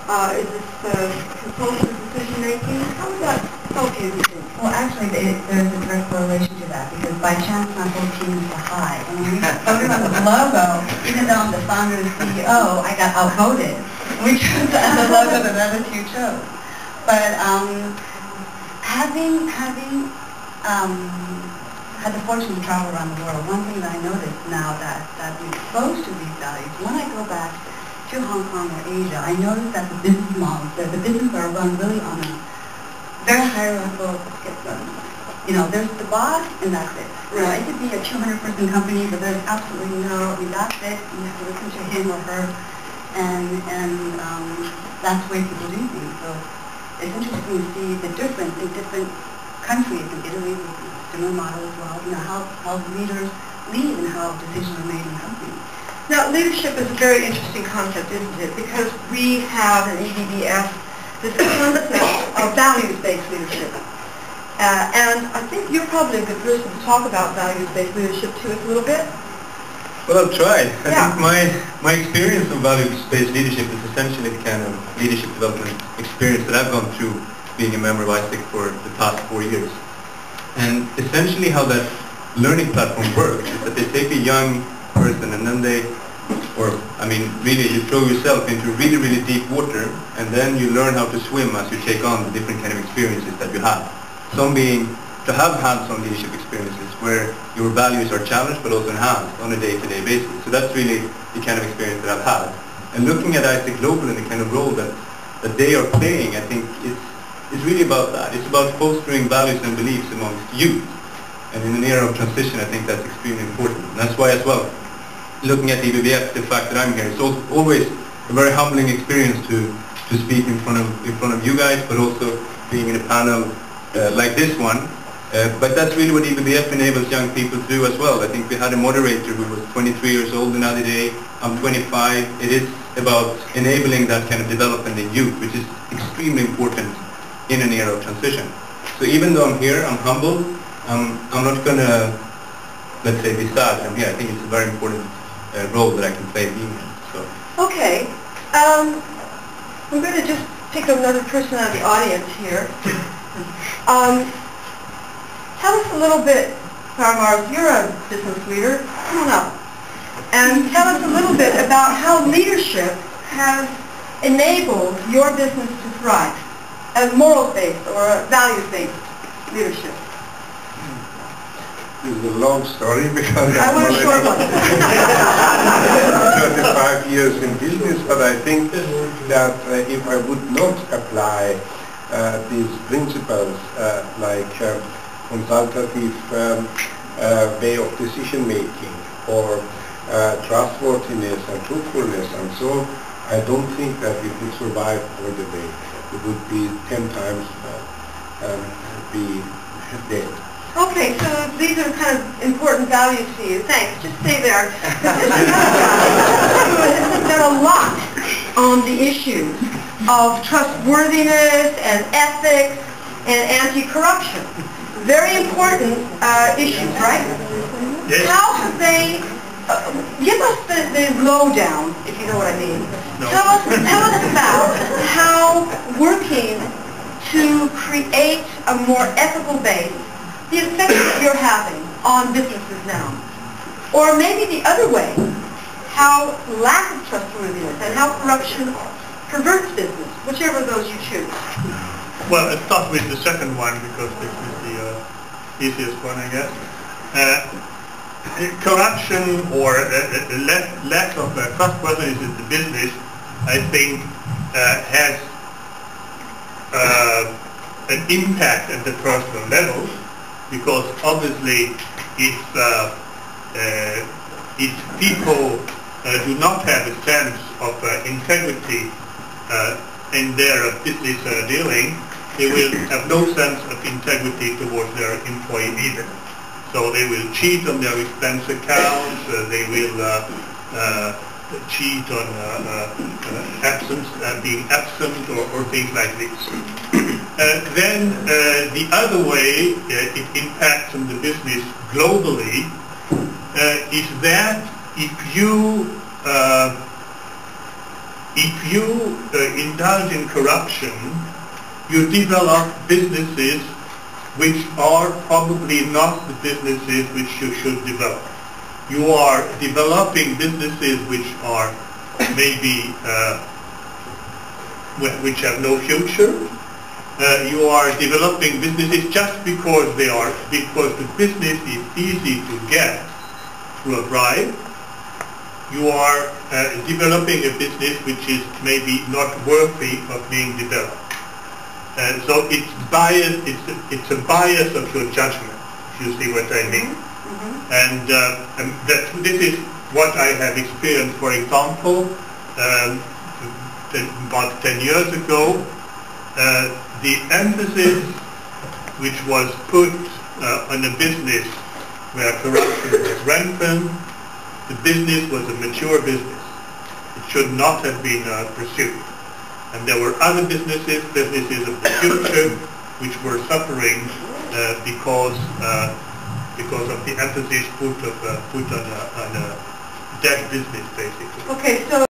Is this compulsive decision making? How would that help you, do you think? Well, actually, there's a direct correlation to that, because by chance my whole team is the high. And when we voted on the logo, even though I'm the founder and CEO, I got outvoted. We chose the logo that other few chose. But having had the fortune to travel around the world, one thing that I noticed now that I'm exposed to these values, when I go back to Hong Kong or Asia, I noticed that the business models, the businesses are run really on a very hierarchical, there's the boss and that's it. Right. It could be a 200-person company, but there's absolutely that's it. You have to listen to him or her, and that's the way people do things. So it's interesting to see the difference in different countries. In Italy, with a similar model as well. How leaders lead and how decisions are made in companies. Now, leadership is a very interesting concept, isn't it? Because we have in EBBF this concept of values-based leadership. And I think you're probably a good person to talk about values-based leadership to us a little bit. Well, I'll try. I think my experience of values-based leadership is essentially the kind of leadership development experience that I've gone through being a member of ISIC for the past 4 years. And essentially how that learning platform works is that they take a young person and then really you throw yourself into really, really deep water, and then you learn how to swim as you take on the different kind of experiences that you have. Some being to have hands-on leadership experiences where your values are challenged but also enhanced on a day-to-day basis. So that's really the kind of experience that I've had. And looking at ISIC Global and the kind of role that they are playing, I think it's really about that. It's about fostering values and beliefs amongst youth. And in an era of transition, I think that's extremely important. And that's why as well, looking at EBBF, the fact that I'm here, it's always a very humbling experience to speak in front of you guys, but also being in a panel like this one. But that's really what EBBF enables young people to do as well. I think we had a moderator who was 23 years old the other day. I'm 25. It is about enabling that kind of development in youth, which is extremely important in an era of transition. So even though I'm here, I'm humble. I'm not going to, let's say, be sad I'm here. I think it's a very important role that I can play being here. So. Okay. We're going to just pick another person out of the audience here. Tell us a little bit, Parmars, you're a business leader. Come on up. And tell us a little bit about how leadership has enabled your business to thrive, as morals-based or values-based leadership. This is a long story because I want a short one. 35 years in business, but I think that if I would not apply these principles like consultative way of decision making or trustworthiness and truthfulness and so on, I don't think that we could survive all the way. We would be 10 times be dead. Okay, so these are kind of important values to you. Thanks. Just stay there. This has done a lot on the issues of trustworthiness and ethics and anti-corruption. Very important issues, right? Yes. How have they, give us the lowdown, if you know what I mean. No. Tell us about how working to create a more ethical base, the effect that you're having on businesses now. Or maybe the other way, how lack of trustworthiness and how corruption perverts business, whichever of those you choose. Well, I'll start with the second one because this is the easiest one, I guess. Corruption or lack of trustworthiness in the business, I think, has an impact at the personal level, because obviously if people do not have a sense of integrity in their business dealing, they will have no sense of integrity towards their employee either. So they will cheat on their expense accounts, they will cheat on absence, being absent or things like this. Then the other way it impacts on the business globally is that if if you indulge in corruption, you develop businesses which are probably not the businesses which you should develop. You are developing businesses which are maybe which have no future. You are developing businesses just because because the business is easy to get through a bribe. You are developing a business which is maybe not worthy of being developed. So it's bias. It's a bias of your judgment, if you see what I mean. And this is what I have experienced. For example, about 10 years ago, the emphasis which was put on a business where corruption was rampant, the business was a mature business. It should not have been pursued. And there were other businesses of the future, which were suffering because of the emphasis put on a dead business, basically. Okay, so